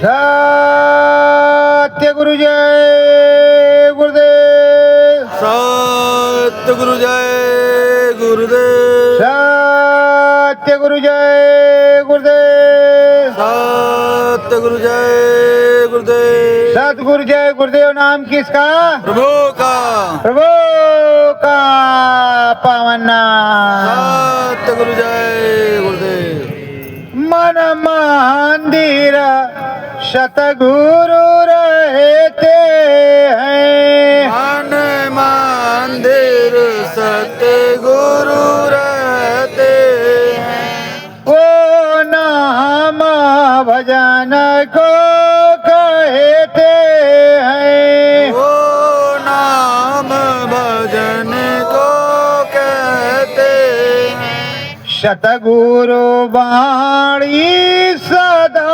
सत्य गुरु जय गुरुदेव। सत्य गुरु जय गुरुदेव। सत्य गुरु जय गुरुदेव। सत्य गुरु जय गुरुदेव। सतगुरु जय गुरुदेव नाम किसका? प्रभु का। प्रभु का पावन नाम। सत्य गुरु जय गुरुदेव। मन मंदिर सतगुरु रहते हैं। मन मंदिर सतगुरु रहते हैं। वो नाम भजन को कहते हैं। वो नाम भजन को कहते हैं। सतगुरु वाणी सदा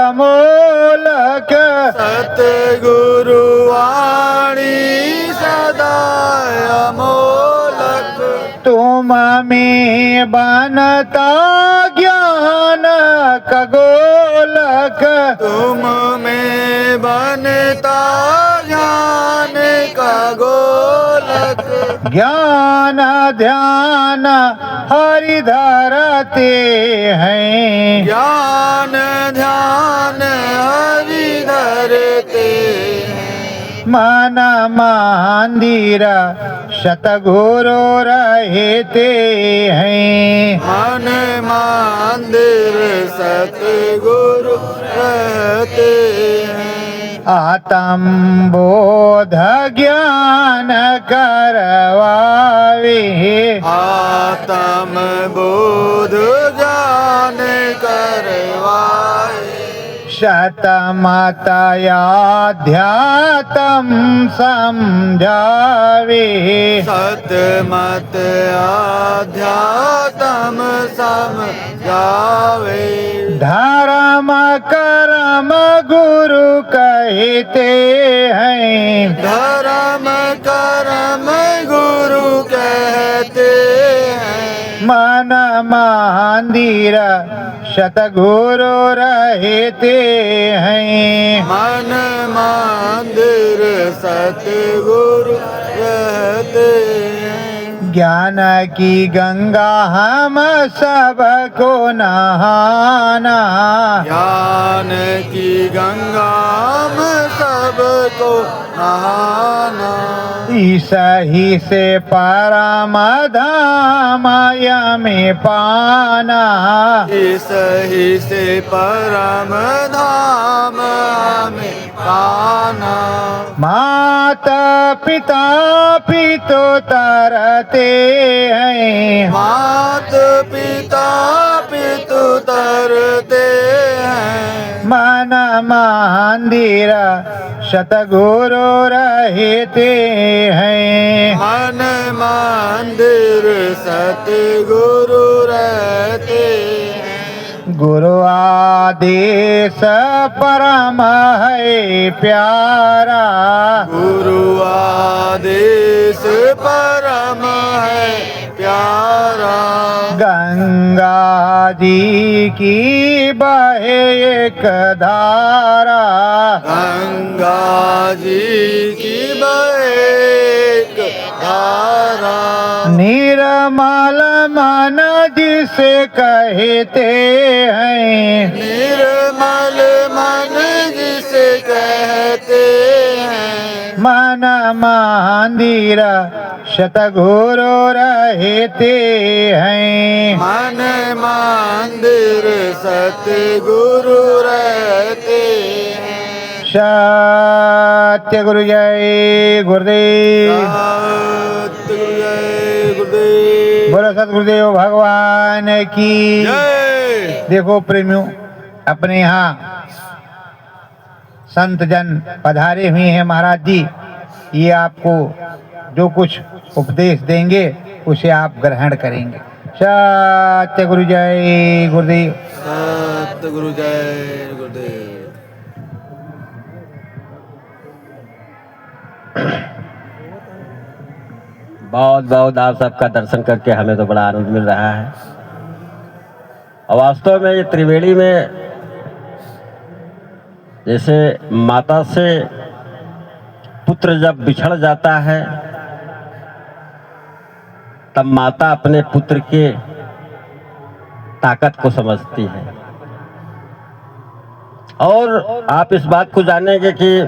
अमोलक। सतगुरु वाणी सदा अमोलक। तुम में बनता ज्ञान खगोलक। तुम में बनता ज्ञान का गोलक। ज्ञान ध्यान हरि धरते हैं। ज्ञान ध्यान हरि धरते हैं। मन मंदिर सतगुरु रहते हैं। मन मंदिर सतगुरु रहते हैं। आत्म बोध ज्ञान करवावे। आत्म बोध ज्ञान करवाए। शतमत अध्यात्म समझावे। सतमत आध्यात्म समझावे। धर्म कर्म गुरु कहते हैं। धर्म कर्म गुरु कहते हैं। मन मंदिर सतगुरु रहते हैं। मन मंदिर सतगुरु रहते हैं। ज्ञान की गंगा हम सबको नहाना। ज्ञान की गंगा हम सबको नहाना। सही से परम धाम में पाना। सही से परम धाम में पाना। माता पिता पितो तरते हैं। मात पिता पितु तरते हैं। मन मंदिर सतगुरु रहते हैं। मन मंदिर सतगुरु रहते हैं। गुरु आदेश परम है प्यारा। गुरु आदेश परम है प्यारा। गंगा जी की बहे एक धारा। गंगा जी की एक धारा। निर्मल मन जिसे कहते हैं। निर्मल मन जिसे कहते हैं। मन मंदिर सतगुरु रहते हैं। मन मंदिर सतगुरु रहते हैं। सत्य गुरु जय गुरुदेव। सतगुरु जय गुरुदेव। बोलो सतगुरुदेव भगवान की जय। देखो प्रेमियों, अपने यहाँ संत जन पधारे हुए हैं महाराज जी। ये आपको जो कुछ उपदेश देंगे उसे आप ग्रहण करेंगे। सत्य गुरु जय गुरुदेव। सत्य गुरु जय गुरुदेव। बहुत बहुत आप सबका दर्शन करके हमें तो बड़ा आनंद मिल रहा है। और वास्तव में ये त्रिवेणी में जैसे माता से पुत्र जब बिछड़ जाता है तब माता अपने पुत्र के ताकत को समझती है। और आप इस बात को जानेंगे कि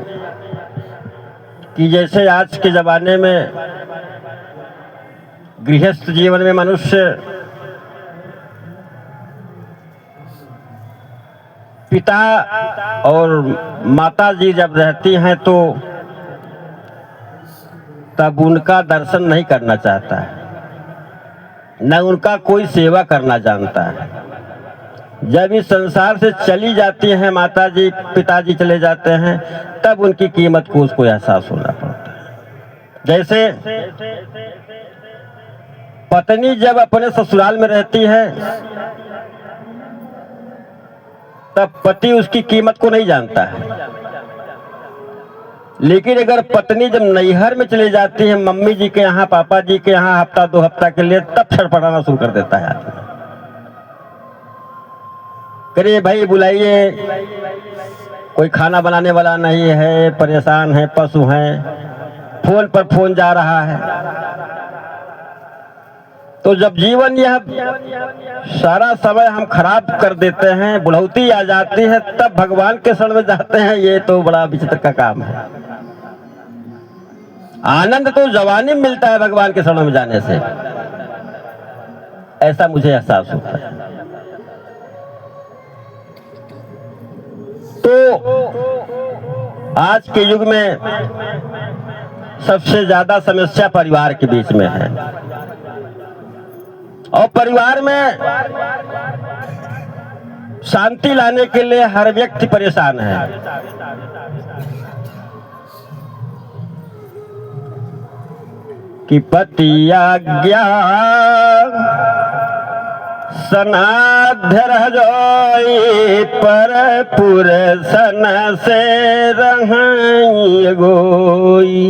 जैसे आज के ज़माने में गृहस्थ जीवन में मनुष्य पिता और माता जी जब रहती हैं तो तब उनका दर्शन नहीं करना चाहता है, न उनका कोई सेवा करना जानता है। जब इस संसार से चली जाती हैं माता जी, पिताजी चले जाते हैं, तब उनकी कीमत को उसको एहसास होना पड़ता है। जैसे पत्नी जब अपने ससुराल में रहती है तब पति उसकी कीमत को नहीं जानता है, लेकिन अगर पत्नी जब नैहर में चली जाती है मम्मी जी के यहाँ, पापा जी के यहाँ हफ्ता 2 हफ्ता के लिए, तब छटपटाना शुरू कर देता है आदमी। करिए भाई बुलाइए, कोई खाना बनाने वाला नहीं है, परेशान है, पशु हैं, फोन पर फोन जा रहा है। तो जब जीवन यह सारा समय हम खराब कर देते हैं, बुढ़ौती आ जाती है, तब भगवान के शरण में जाते हैं, ये तो बड़ा विचित्र का काम है। आनंद तो जवानी में मिलता है भगवान के शरण में जाने से, ऐसा मुझे एहसास होता है। तो आज के युग में सबसे ज्यादा समस्या परिवार के बीच में है, और परिवार में शांति लाने के लिए हर व्यक्ति परेशान है। कि पति आज्ञा सनाध्य रह जोई, पर पुरसन से रहाई गोई।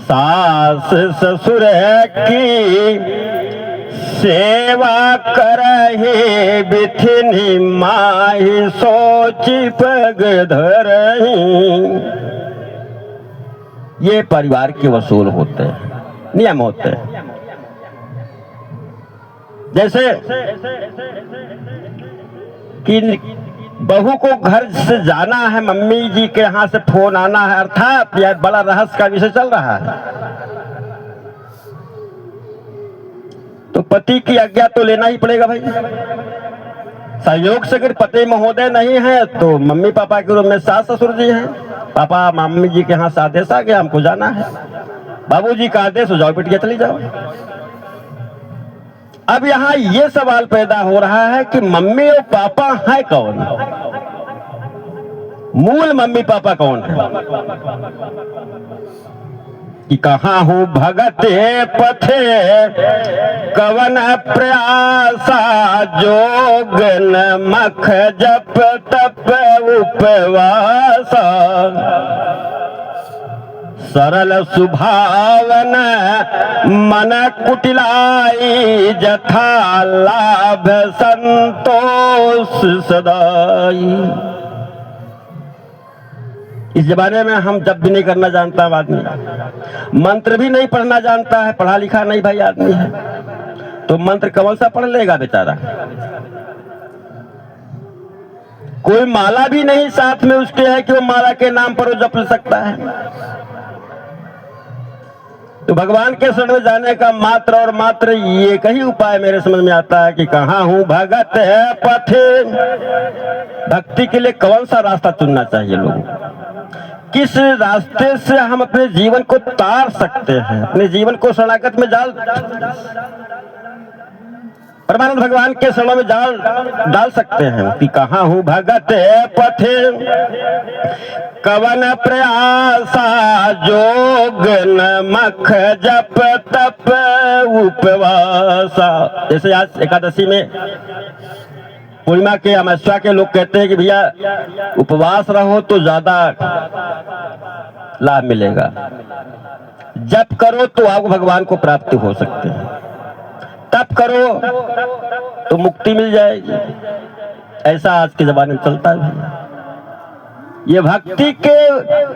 सास ससुर की सेवा करही, बिथिनी माही सोची पग धरही। ये परिवार के वसूल होते हैं, नियम होते हैं। जैसे कि बहू को घर से जाना है, मम्मी जी के यहाँ से फोन आना है, अर्थात यह बड़ा रहस्य का विषय चल रहा है, तो पति की आज्ञा तो लेना ही पड़ेगा भाई। संयोग से अगर पति महोदय नहीं है तो मम्मी पापा के रूप में सास ससुर जी हैं। पापा मम्मी जी के यहाँ से आदेश आ गया, हमको जाना है, बाबूजी का आदेश हो, जाओ बिटिया चली जाओ। अब यहाँ ये सवाल पैदा हो रहा है कि मम्मी और पापा है कौन, मूल मम्मी पापा कौन है? कि कहाँ हूँ भगते पथे कवन प्रयासा, जोगन मख जप तप उपवासा। सरल सुभावन मन कुटिलाई, जथा लाभ संतोष सदाई। इस जमाने में हम जब भी नहीं करना जानता आदमी, मंत्र भी नहीं पढ़ना जानता है, पढ़ा लिखा नहीं भाई आदमी है, तो मंत्र कौन सा पढ़ लेगा बेचारा। कोई माला भी नहीं साथ में उसके है कि वो माला के नाम पर वो जप सकता है। तो भगवान के शरण में जाने का मात्र और मात्र एक ही उपाय मेरे समझ में आता है कि कहाँ हूँ भगत है पथे। भक्ति के लिए कौन सा रास्ता चुनना चाहिए लोगों को, किस रास्ते से हम अपने जीवन को तार सकते हैं, अपने जीवन को शरणागत में परमानंद भगवान के शरण में डाल सकते हैं। कि कहाँ हूँ भगत पथे कवन प्रयासा, जोग नमक जप तप उपवासा। जैसे आज एकादशी में पूर्णिमा के अमावस्या के लोग कहते हैं कि भैया उपवास रहो तो ज्यादा लाभ मिलेगा, जप करो तो आपको भगवान को प्राप्ति हो सकती है, तप करो तो मुक्ति मिल जाएगी। ऐसा आज के जमाने में चलता है। ये भक्ति के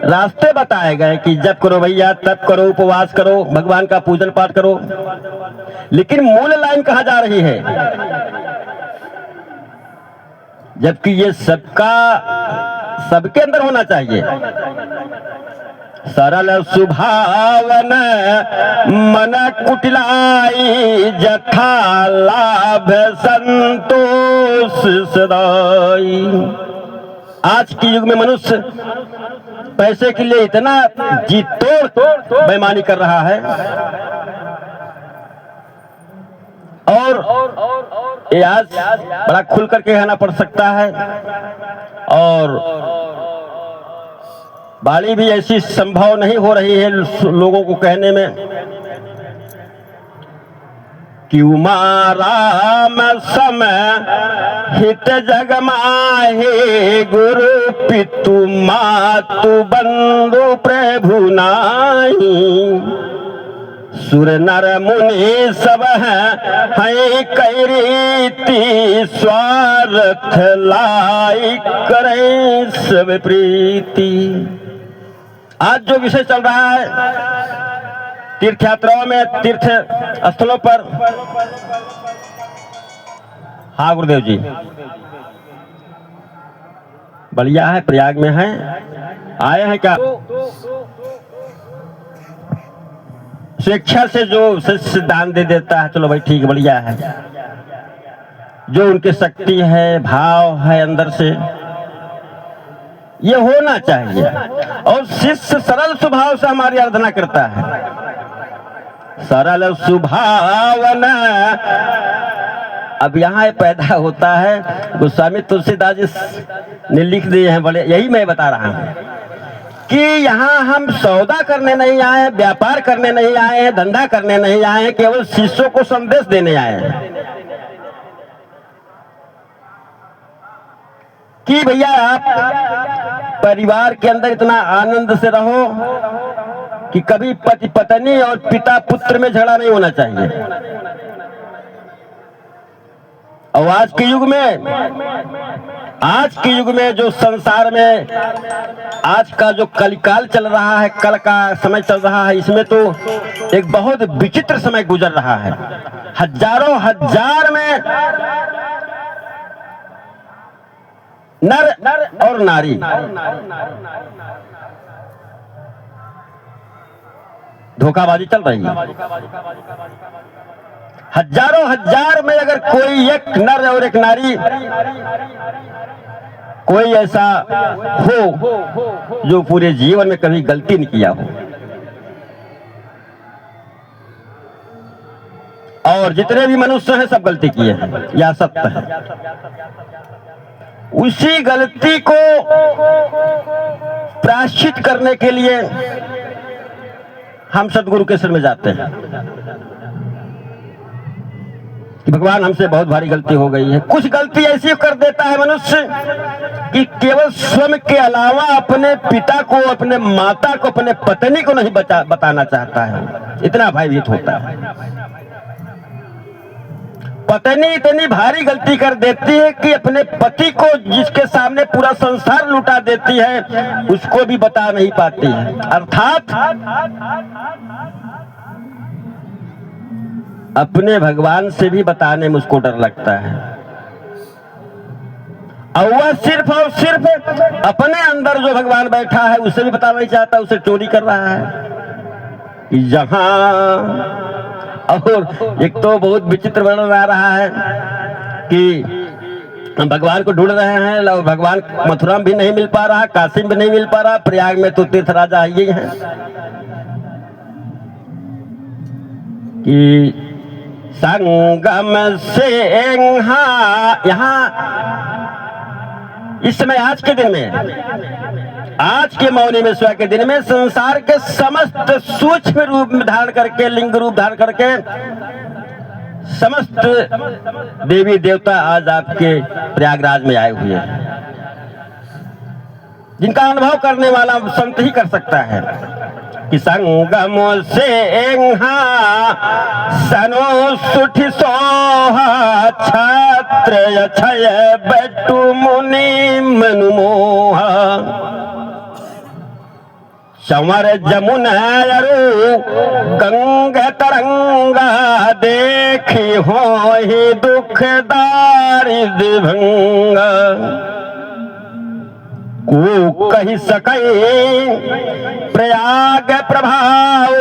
रास्ते बताए गए कि जब करो भैया, तब करो, उपवास करो, भगवान का पूजन पाठ करो, लेकिन मूल लाइन कहाँ जा रही है? जबकि ये सबके अंदर होना चाहिए। सरल सुभावन मन कुटिलाई, जथा लाभ संतोष सदाई। आज के युग में मनुष्य पैसे के लिए इतना जी तोड़ बेईमानी कर रहा है, और ये आज बड़ा खुल करके कहना पड़ सकता है, और बाली भी ऐसी संभव नहीं हो रही है लोगों को कहने में कि उमा राम समय हित जग माहे, गुरु पितु मातु बंधु प्रभु नाही। सुर नर मुनि सब है कई रीति, स्वार्थ लाई करें सब प्रीति। आज जो विषय चल रहा है तीर्थ यात्राओं में, तीर्थ स्थलों पर, हाँ गुरुदेव जी, बलिया है, प्रयाग में है, आए हैं क्या? स्वेच्छा से जो शिष्य दान दे देता है, चलो भाई ठीक है, बढ़िया है। जो उनकी शक्ति है, भाव है अंदर से, ये होना चाहिए। और शिष्य सरल स्वभाव से हमारी आराधना करता है। सरल सुभावन, अब यहाँ पैदा होता है, गोस्वामी तुलसीदास जी ने लिख दिए हैं बड़े, यही मैं बता रहा हूँ कि यहाँ हम सौदा करने नहीं आए, व्यापार करने नहीं आए, धंधा करने नहीं आए, केवल शिष्यों को संदेश देने आए हैं कि भैया आप परिवार के अंदर इतना आनंद से रहो कि कभी पति पत्नी और पिता पुत्र में झगड़ा नहीं होना चाहिए। और आज के युग में जो संसार में आज का जो कलिकाल चल रहा है, कल का समय चल रहा है, इसमें तो एक बहुत विचित्र समय गुजर रहा है। हजारों हजार में नर और नारी धोखाबाजी चल रही है। हजारों हजार में अगर कोई एक नर और एक नारी, कोई ऐसा हो जो पूरे जीवन में कभी गलती नहीं किया हो, और जितने भी मनुष्य हैं सब गलती किए हैं, यह सत्य है। उसी गलती को प्रायश्चित करने के लिए हम सदगुरु के शरण में जाते हैं कि भगवान हमसे बहुत भारी गलती हो गई है। कुछ गलती ऐसी कर देता है मनुष्य कि केवल स्वयं के अलावा अपने पिता को, अपने माता को, अपने पत्नी को नहीं बताना चाहता है, इतना भयभीत होता है। पत्नी इतनी भारी गलती कर देती है कि अपने पति को, जिसके सामने पूरा संसार लुटा देती है, उसको भी बता नहीं पाती है। अर्थात अपने भगवान से भी बताने में उसको डर लगता है, और वह सिर्फ और सिर्फ अपने अंदर जो भगवान बैठा है उसे भी बताना नहीं चाहता, उसे चोरी कर रहा है। जहां और एक तो बहुत विचित्र वर्णन आ रहा है कि भगवान को ढूंढ रहे हैं, और भगवान मथुरा में भी नहीं मिल पा रहा, काशी में भी नहीं मिल पा रहा, प्रयाग में तो तीर्थ राजा ये हैं कि संगम से यहाँ इस समय आज के दिन में, आज के मौनी में, स्व के दिन में संसार के समस्त सूक्ष्म रूप में धारण करके, लिंग रूप धारण करके समस्त देवी देवता आज आपके प्रयागराज में आए हुए हैं, जिनका अनुभव करने वाला संत ही कर सकता है। कि संगमो से सनो सुठ सोहा छात्र छय बैठू मुनि मनुमोहा संवर जमुन अरु गंग तरंगा देखी हो ही दुखदारी भंगा को कही सकई प्रयाग प्रभाव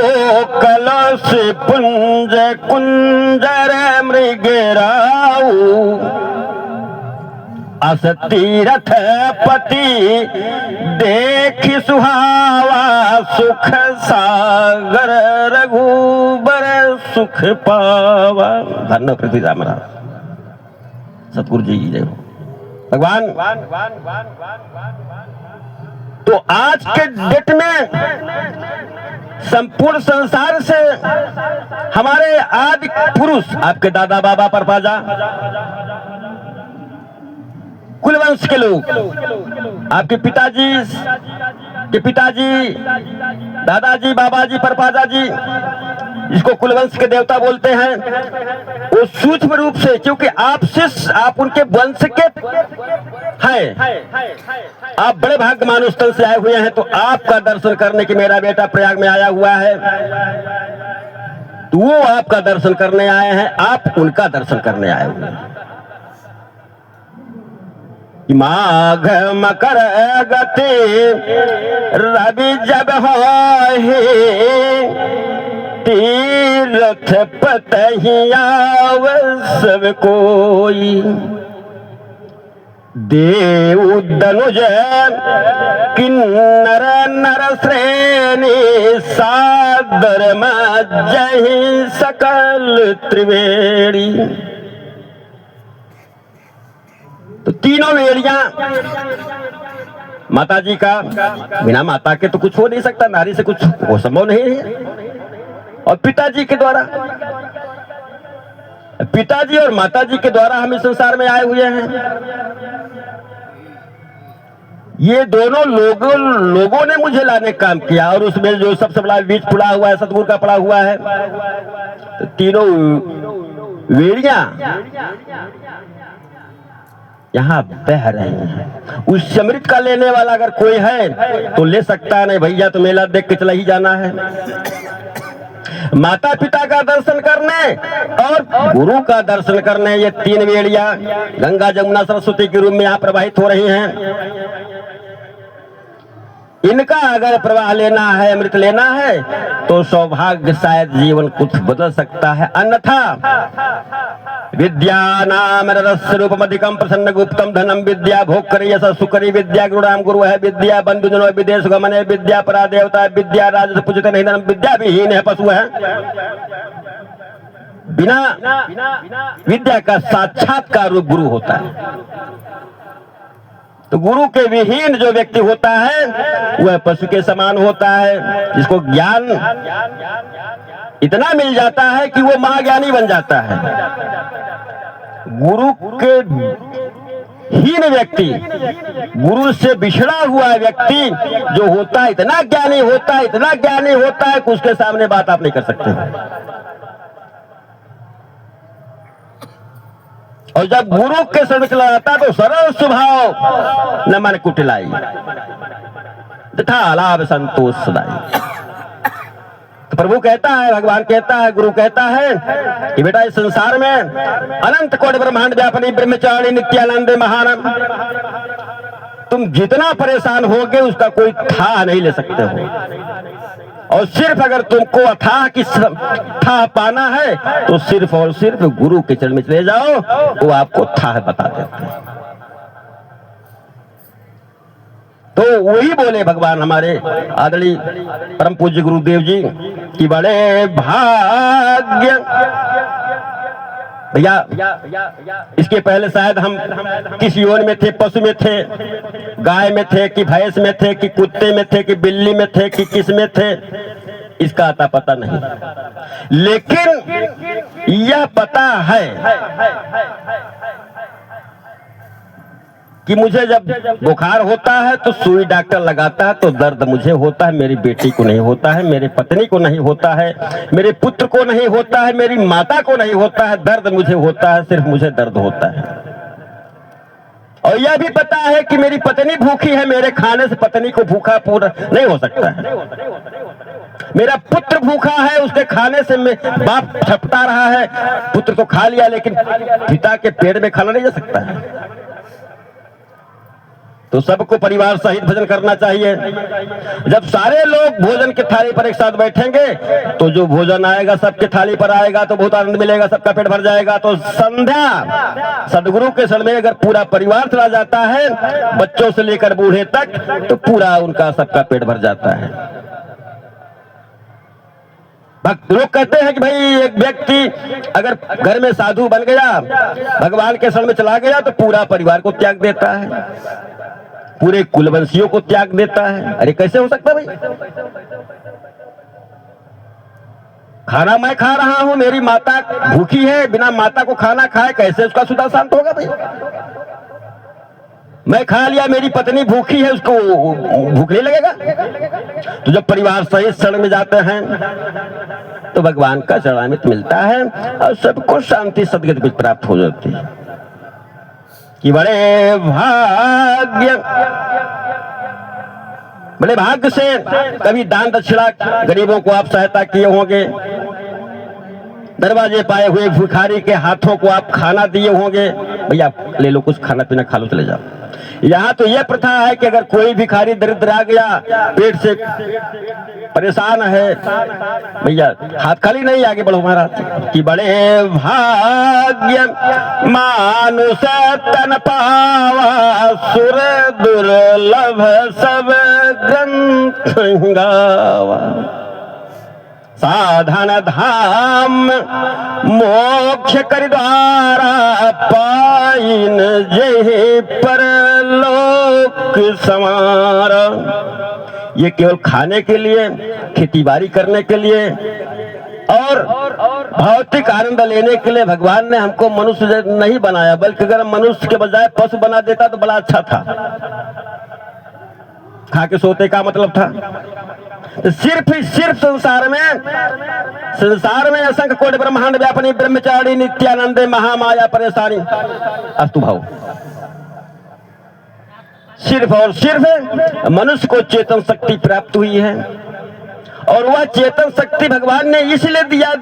कलश पुंज कुंजर मृगराऊ अस तीरथ पति देख सुहावा सुख सागर रघुबर सुख पावा। धन्य पृथ्वी राम सतगुरु जी की जय हो। भगवान तो आज के डेट में संपूर्ण संसार से हमारे आदि पुरुष आपके दादा बाबा परपाजा कुलवंश के लोग, आपके पिताजी के पिताजी, दादाजी, बाबाजी, परपाजा जी, जिसको कुलवंश के देवता बोलते हैं, वो सूक्ष्म रूप से, क्योंकि आप उनके वंश के हैं, आप बड़े भाग्य मानुष तन से आए हुए हैं, तो आपका दर्शन करने की मेरा बेटा प्रयाग में आया हुआ है, तो वो आपका दर्शन करने आए हैं, आप उनका दर्शन करने आए हुए हैं। माघ मकर गति रवि जब हो तीर्थ पतहियाव सब कोई देव दनुज किन्नर नर श्रेणी सादर मज्जहि सकल त्रिवेणी। तो तीनों वेड़ियां माता जी का, बिना माता के तो कुछ हो नहीं सकता, नारी से कुछ वो संभव नहीं है। और पिताजी के द्वारा, पिताजी और माता जी के द्वारा हम इस संसार में आए हुए हैं। ये दोनों लोगों ने मुझे लाने का काम किया, और उसमें जो सबसे बड़ा बीज पड़ा हुआ है सतगुरु का पड़ा हुआ है। तो तीनों वेड़ियां यहाँ बह रही हैं। उस अमृत का लेने वाला अगर कोई है तो ले सकता है, नहीं भैया तो मेला देख के चला ही जाना है। माता पिता का दर्शन करने और गुरु का दर्शन करने, ये तीन वेड़ियां गंगा जमुना सरस्वती के रूप में यहाँ प्रवाहित हो रही हैं। इनका अगर प्रवाह लेना है, अमृत लेना है, तो सौभाग्य शायद जीवन कुछ बदल सकता है, अन्यथा विद्या नाम रस रूपम अधिकम प्रसन्न गुप्तम धनम विद्या भोग करी यश सुकरी विद्या गुरुराम गुरु है विद्या बंधु जनो विदेश गमन विद्या परा देवता विद्या राज पूजित नहीं धनम विद्या विहीन है पशु है। बिना विद्या का साक्षात्कार रूप गुरु होता है। तो गुरु के विहीन जो व्यक्ति होता है वह पशु के समान होता है, जिसको ज्ञान इतना मिल जाता है कि वो महाज्ञानी बन जाता है। गुरु के हीन व्यक्ति, गुरु से बिछड़ा हुआ व्यक्ति जो होता है, इतना ज्ञानी होता है, इतना ज्ञानी होता है कि उसके सामने बात आप नहीं कर सकते। और जब गुरु के शरण चला जाता तो सरल स्वभाव न मन कुटिलाई तथा लाभ संतोष सदाई। तो प्रभु कहता है, भगवान कहता है, गुरु कहता है कि बेटा इस संसार में अनंत कोटि ब्रह्मांड व्यापनी ब्रह्मचारिणी नित्यानंद महान, तुम जितना परेशान होगे उसका कोई था नहीं ले सकते हो। और सिर्फ अगर तुमको अथाह की था पाना है तो सिर्फ और सिर्फ गुरु के चरण में चले जाओ, वो आपको था बता देते हैं। तो वही बोले भगवान हमारे आदरणीय परम पूज्य गुरुदेव जी कि बड़े भाग्य भैया। इसके पहले शायद हम किस योन में थे, पशु में थे, गाय में थे कि भैंस में थे कि कुत्ते में थे कि बिल्ली में थे कि किस में थे, इसका आता पता नहीं। लेकिन यह पता है कि मुझे जब बुखार होता है तो सुई डॉक्टर लगाता है तो दर्द मुझे होता है, मेरी बेटी को नहीं होता है, मेरी पत्नी को नहीं होता है, मेरे पुत्र को नहीं होता है, मेरी माता को नहीं होता है, दर्द मुझे होता है, सिर्फ मुझे दर्द होता है। और यह भी पता है कि मेरी पत्नी भूखी है, मेरे खाने से पत्नी को भूखा पूरा नहीं हो सकता है। मेरा पुत्र भूखा है, उसके खाने से बाप छपटा रहा है, पुत्र तो खा लिया लेकिन पिता के पेट में खाना नहीं जा सकता है। तो सबको परिवार सहित भोजन करना चाहिए। जब सारे लोग भोजन की थाली पर एक साथ बैठेंगे तो जो भोजन आएगा सबके थाली पर आएगा तो बहुत आनंद मिलेगा, सबका पेट भर जाएगा। तो संध्या सदगुरु के शरण में अगर पूरा परिवार चला जाता है, बच्चों से लेकर बूढ़े तक, तो पूरा उनका सबका पेट भर जाता है। भक्त लोग कहते हैं कि भाई एक व्यक्ति अगर घर में साधु बन गया, भगवान के शरण में चला गया तो पूरा परिवार को त्याग देता है, पूरे कुलवंशियों को त्याग देता है। अरे कैसे हो सकता है भाई? खाना मैं खा रहा हूं, मेरी माता भूखी है, बिना माता को खाना खाए कैसे उसका सुधा शांत होगा भाई? मैं खा लिया, मेरी पत्नी भूखी है, उसको भूख नहीं लगेगा? तो जब परिवार सहित शरण में जाते हैं तो भगवान का चरणामृत मिलता है और सबको शांति सदगति कुछ प्राप्त हो जाती है। कि बड़े भाग्य से कभी दान दक्षिणा गरीबों को आप सहायता किए होंगे, दरवाजे पाए हुए भिखारी के हाथों को आप खाना दिए होंगे, भैया ले लो कुछ खाना पीना खा लो चले जाओ। यहाँ तो यह प्रथा है कि अगर कोई भिखारी दरिद्र आ गया, पेट से परेशान है, भैया हाथ खाली नहीं, आगे बढ़ो महाराज। कि बड़े भाग्य मानुष तन पावा, सुर दुर्लभ सब ग्रंथ गावा। साधन धाम मोक्ष कर द्वारा, पाइन जय परलोक समारा। ये केवल खाने के लिए, खेतीबाड़ी करने के लिए और भौतिक आनंद लेने के लिए भगवान ने हमको मनुष्य नहीं बनाया, बल्कि अगर मनुष्य के बजाय पशु बना देता तो बड़ा अच्छा था। खा के सोते का मतलब था। तो सिर्फ संसार में असंख्य कोटि ब्रह्मांड व्यापनी ब्रह्मचारी नित्यानंदे महामाया परेशानी अस्तु भाव। सिर्फ और सिर्फ मनुष्य को चेतन शक्ति प्राप्त हुई है, और वह चेतन शक्ति भगवान ने इसलिए दिया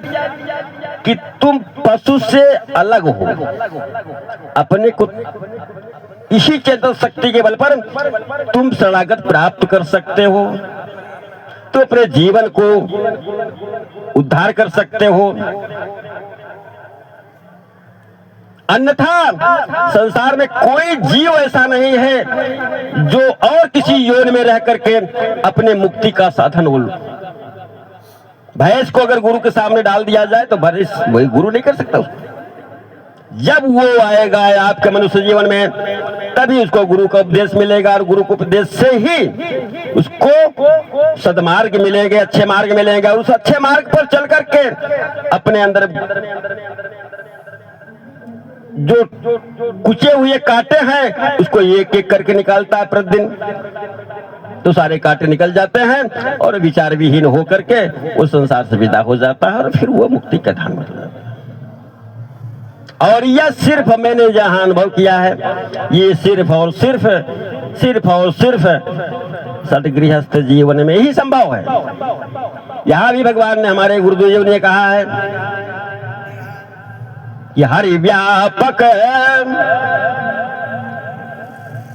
कि तुम पशु से अलग हो, अपने को इसी चेतन शक्ति के बल पर तुम शरणागत प्राप्त कर सकते हो, तो अपने जीवन को उद्धार कर सकते हो। अन्यथा संसार में कोई जीव ऐसा नहीं है जो और किसी योनि में रह करके अपने मुक्ति का साधन हो। भैंस को अगर गुरु के सामने डाल दिया जाए तो भैंस वही गुरु नहीं कर सकता उसको। जब वो आएगा आपके मनुष्य जीवन में, तभी उसको गुरु का उपदेश मिलेगा, और गुरु के उपदेश से ही उसको सदमार्ग मिलेंगे, अच्छे मार्ग मिलेंगे, और उस अच्छे मार्ग पर चल करके अपने अंदर जो कुचे हुए कांटे हैं उसको एक एक करके निकालता है प्रतिदिन, तो सारे कांटे निकल जाते हैं और विचार विहीन होकर के उस संसार से विदा हो जाता है, और फिर वो मुक्ति का धाम बन जाता है। और यह सिर्फ मैंने जहां अनुभव किया है, ये सिर्फ और सिर्फ सतगृहस्थ जीवन में ही संभव है। यहां भी भगवान ने, हमारे गुरुदेव ने कहा है कि हरि व्यापक।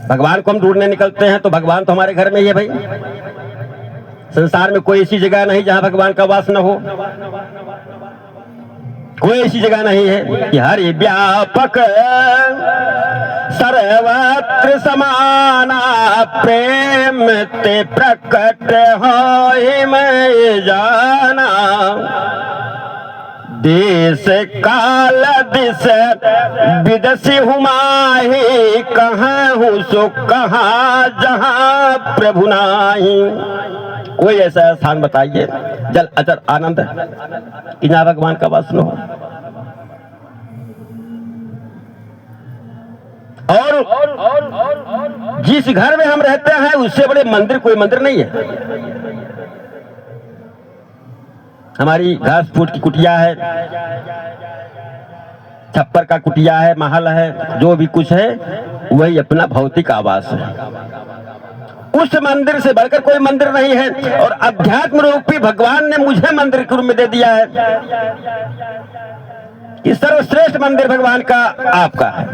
भगवान को हम ढूंढने निकलते हैं तो भगवान तो हमारे घर में ही है भाई। संसार में कोई ऐसी जगह नहीं जहां भगवान का वास न हो, कोई ऐसी जगह नहीं है कि हरि व्यापक सर्वत्र समाना, प्रेम ते प्रकट होय मैं जाना। देश काल दिश विदसी हुमाही, कहाँ हूँ सो कहाँ जहाँ प्रभु नाही। कोई ऐसा स्थान बताइए जल अचर आनंद कि जहाँ भगवान का वास न हो। और जिस घर में हम रहते हैं उससे बड़े मंदिर कोई मंदिर नहीं है। हमारी घास फूट की कुटिया है, छप्पर का कुटिया है, महल है, जो भी कुछ है वही अपना भौतिक आवास है। उस मंदिर से बढ़कर कोई मंदिर नहीं है। और अध्यात्म रूपी भगवान ने मुझे मंदिर के रूप में दे दिया है कि सर्वश्रेष्ठ मंदिर भगवान का आपका है।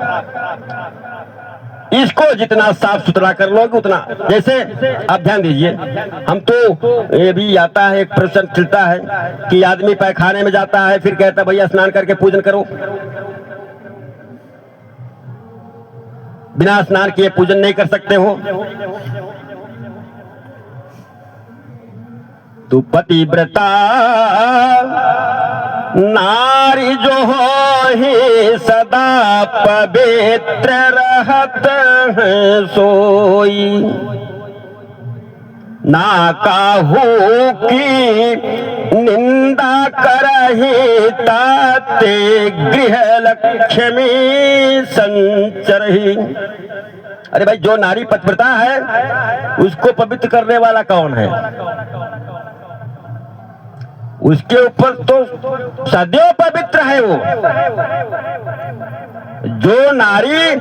इसको जितना साफ सुथरा कर लोगे उतना, जैसे आप ध्यान दीजिए, हम तो ये भी आता है, एक प्रश्न चलता है कि आदमी पैखाने में जाता है, फिर कहता है भैया स्नान करके पूजन करो। बिना स्नान किए पूजन नहीं कर सकते हो। तू पतिव्रता नारी जो हो ही सदा पवित्र रहत है सोई, ना काहू की निंदा करही ताते गृह लक्ष्मी संचरही। अरे भाई, जो नारी पतिव्रता है उसको पवित्र करने वाला कौन है? उसके ऊपर तो सदैव पवित्र है वो। जो नारी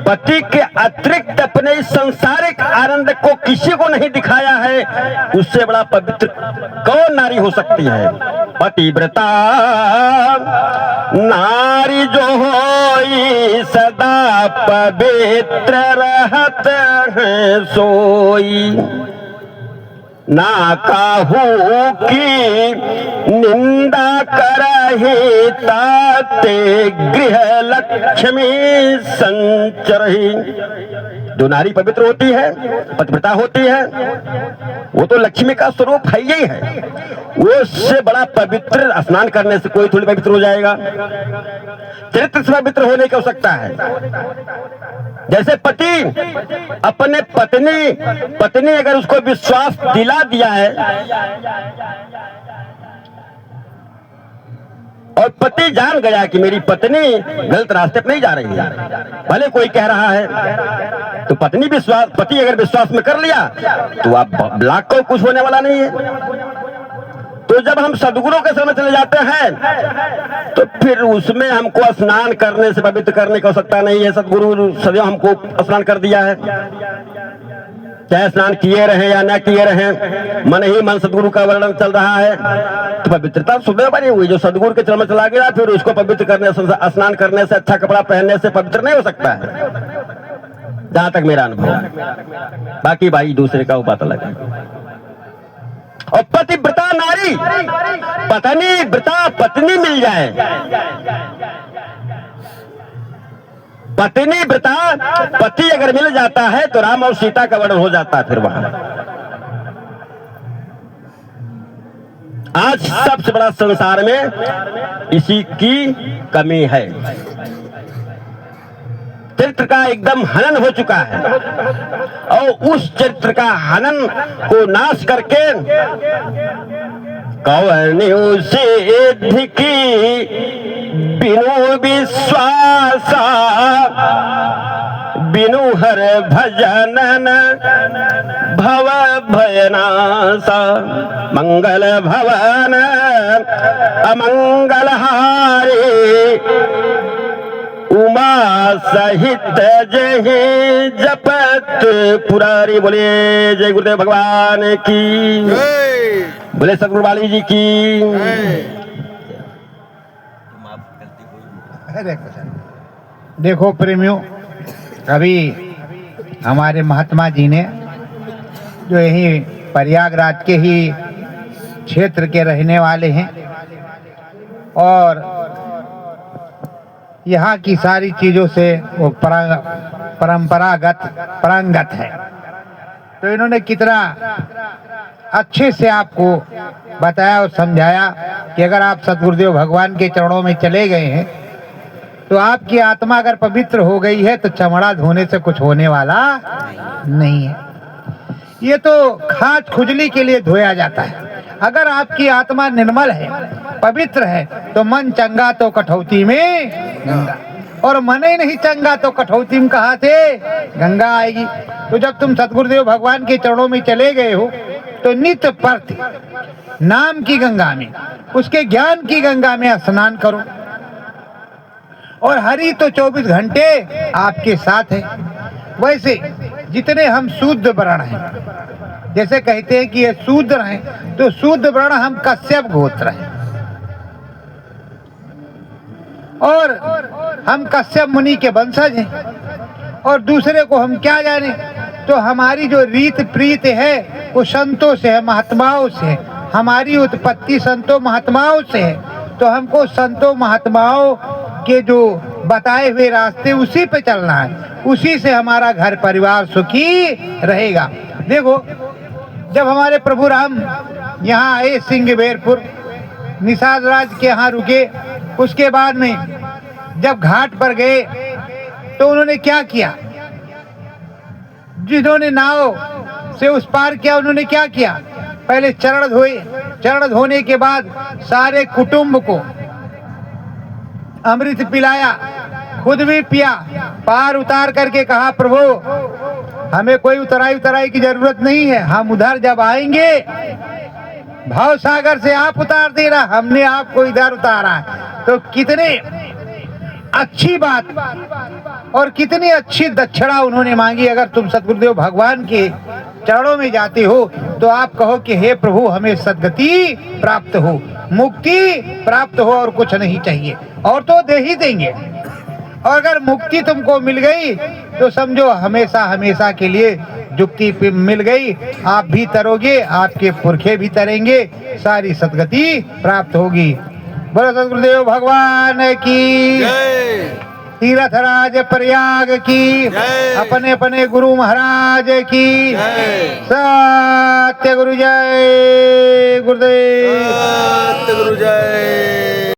पति के अतिरिक्त अपने इस सांसारिक आनंद को किसी को नहीं दिखाया है, उससे बड़ा पवित्र कौन नारी हो सकती है? पतिव्रता नारी जो होई सदा पवित्र रहत है सोई, ना काहू की निंदा करही ताते गृह लक्ष्मी संचरही। जो नारी पवित्र होती है, पतिव्रता होती है, वो तो लक्ष्मी का स्वरूप है ही है। वो उससे बड़ा पवित्र स्नान करने से कोई थोड़ी पवित्र हो जाएगा। चरित्र से पवित्र होने की आवश्यकता है। जैसे पति अपने पत्नी अगर उसको विश्वास दिला दिया है और पति जान गया कि मेरी पत्नी गलत रास्ते पर नहीं जा रही है, भले कोई कह रहा है, तो पति अगर विश्वास में कर लिया तो आप लाख को कुछ होने वाला नहीं है। तो जब हम सदगुरु के समय चले जाते हैं तो फिर उसमें हमको स्नान करने से पवित्र करने की आवश्यकता नहीं है। सदगुरु सदैव हमको स्नान कर दिया है, चाहे स्नान किए रहे या न किए रहे, मन ही मन सदगुरु का वर्णन चल रहा है। तो पवित्रता सुबह बनी हुई। जो सदगुरु के चरण में चला गया फिर उसको पवित्र करने से, स्नान करने से, अच्छा कपड़ा पहनने से पवित्र नहीं हो सकता है, जहां तक मेरा अनुभव। बाकी भाई दूसरे का वो बात अलग है। और पतिव्रता नारी, पत्नी मिल जाए, पत्नी व्रता पति अगर मिल जाता है तो राम और सीता का वर्णन हो जाता है। फिर वहां आज सबसे बड़ा संसार में इसी की कमी है। चरित्र का एकदम हनन हो चुका है और उस चरित्र का हनन को नाश करके कौन सिद्ध की बिनु विश्वासा, बिनु हर भजनन भव भयनासा, मंगल भवन अमंगल हारे, उमा सहित जय जपत पुरारी। बोले जय गुरुदेव भगवान की, बोले सतगुरु वाली जी की। देखो प्रेमियों, अभी हमारे महात्मा जी ने, जो यही प्रयागराज के ही क्षेत्र के रहने वाले हैं और यहाँ की सारी चीजों से वो परंपरागत है, तो इन्होंने कितना अच्छे से आपको बताया और समझाया कि अगर आप सतगुरुदेव भगवान के चरणों में चले गए हैं तो आपकी आत्मा अगर पवित्र हो गई है तो चमड़ा धोने से कुछ होने वाला नहीं है। ये तो खाज खुजली के लिए धोया जाता है। अगर आपकी आत्मा निर्मल है, पवित्र है, तो मन चंगा तो कठौती में गंगा। और मन ही नहीं चंगा तो कठौती में कहाँ से गंगा आएगी। तो जब तुम सतगुरुदेव भगवान के चरणों में चले गए हो तो नित्य परत नाम की गंगा में, उसके ज्ञान की गंगा में स्नान करो। और हरि तो 24 घंटे आपके साथ है। वैसे जितने हम शुद्ध वर्ण हैं, जैसे कहते हैं कि ये शूद्र हैं, तो शुद्ध वर्ण हम कश्यप गोत्र हैं और हम कश्यप मुनि के वंशज हैं। और दूसरे को हम क्या जाने, तो हमारी जो रीत प्रीत है वो संतों से है, महात्माओं से है। हमारी उत्पत्ति संतों महात्माओं से है, तो हमको संतों महात्माओं के जो बताए हुए रास्ते उसी पे चलना है, उसी से हमारा घर परिवार सुखी रहेगा। देखो, जब हमारे प्रभु राम यहाँ आए सिंहबेरपुर, निषाद राज के यहाँ रुके, उसके बाद में जब घाट पर गए तो उन्होंने क्या किया, जिन्होंने नाव से उस पार किया उन्होंने क्या किया, पहले चरण धोए। चरण धोने के बाद सारे कुटुंब को अमृत पिलाया, खुद भी पिया, पार उतार करके कहा प्रभु हमें कोई उतराई की जरूरत नहीं है, हम उधर जब आएंगे भाव सागर से आप उतार देना, हमने आपको इधर उतारा है। तो कितने अच्छी बात और कितनी अच्छी दक्षिणा उन्होंने मांगी। अगर तुम सतगुरुदेव भगवान के चरणों में जाते हो तो आप कहो कि हे प्रभु हमें सद्गति प्राप्त हो, मुक्ति प्राप्त हो और कुछ नहीं चाहिए, और तो दे ही देंगे। और अगर मुक्ति तुमको मिल गई तो समझो हमेशा हमेशा के लिए जुक्ति मिल गई, आप भी तरोगे, आपके पुरखे भी तरेंगे, सारी सद्गति प्राप्त होगी। बोलो सतगुरुदेव भगवान की जय तीर्थराज प्रयाग की, अपने अपने गुरु महाराज की सत्य गुरु जय गुरुदेव। सतगुरु जय।